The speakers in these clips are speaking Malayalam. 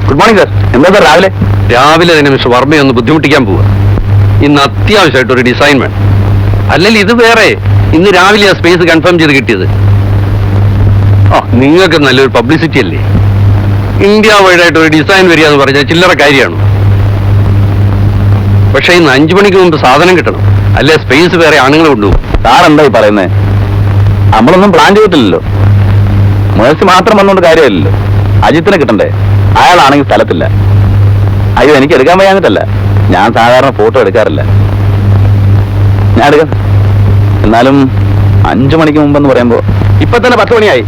Good morning sir. എന്താ സാർ രാവിലെ തന്നെ മിസ്റ്റർ വർമ്മയെ ഒന്ന് ബുദ്ധിമുട്ടിക്കാൻ പോവുക. ഇന്ന് അത്യാവശ്യമായിട്ട് ഒരു ഡിസൈൻ വേണം. അല്ലെങ്കിൽ ഇത് വേറെ ഇന്ന് രാവിലെ ആ സ്പേസ് കൺഫേം ചെയ്ത് കിട്ടിയത്. നിങ്ങൾക്ക് നല്ലൊരു പബ്ലിസിറ്റി അല്ലേ? ഇന്ത്യ വൈഡായിട്ട് ഒരു ഡിസൈൻ വരിക എന്ന് പറഞ്ഞാൽ ചില്ലറ കാര്യമാണ്. പക്ഷേ ഇന്ന് 5 മണിക്ക് മുമ്പ് സാധനം കിട്ടണം, അല്ലെ സ്പേസ് വേറെ ആണുങ്ങൾ കൊണ്ടുപോകും. സാർ എന്തായി പറയുന്നേ? നമ്മളൊന്നും പ്ലാൻ ചെയ്തിട്ടില്ലല്ലോ. മേഴ്സി മാത്രം വന്നുകൊണ്ട് കാര്യമില്ലല്ലോ. അജിത്തിനെ കിട്ടണ്ടേ? അയാളാണെങ്കിൽ സ്ഥലത്തില്ല. അയ്യോ, എനിക്ക് എടുക്കാൻ വയ്യാഞ്ഞിട്ടല്ല, ഞാൻ സാധാരണ ഫോട്ടോ എടുക്കാറില്ല. ഞാൻ എടുക്കാം. എന്നാലും 5 മണിക്ക് മുമ്പെന്ന് പറയുമ്പോൾ ഇപ്പൊ തന്നെ 10 മണിയായി.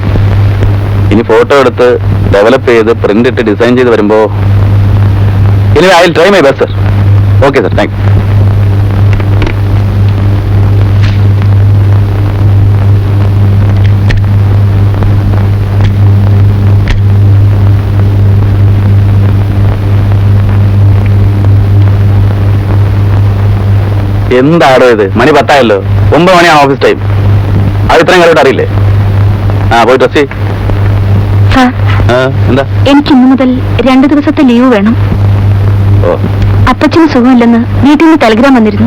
ഇനി ഫോട്ടോ എടുത്ത് ഡെവലപ്പ് ചെയ്ത് പ്രിന്റ് ഇട്ട് ഡിസൈൻ ചെയ്ത് വരുമ്പോ ഇനി I will try my best sir. Okay sir, thank you. എന്താടോ ഇത്? മണി 10 ആയല്ലോ. 9 മണിയാണ് ഓഫീസ് ടൈം. അത് ഇത്രയും കാര്യമായിട്ട് അറിയില്ലേ? പോയി ഡ്രസ് ചെയ്യ്. എന്താ? എനിക്ക് ഇന്നു മുതൽ 2 ദിവസത്തെ ലീവ് വേണം. അപ്പച്ചന് സുഖമില്ലെന്ന് വീട്ടിൽ നിന്ന് ടെലിഗ്രാം വന്നിരുന്നു.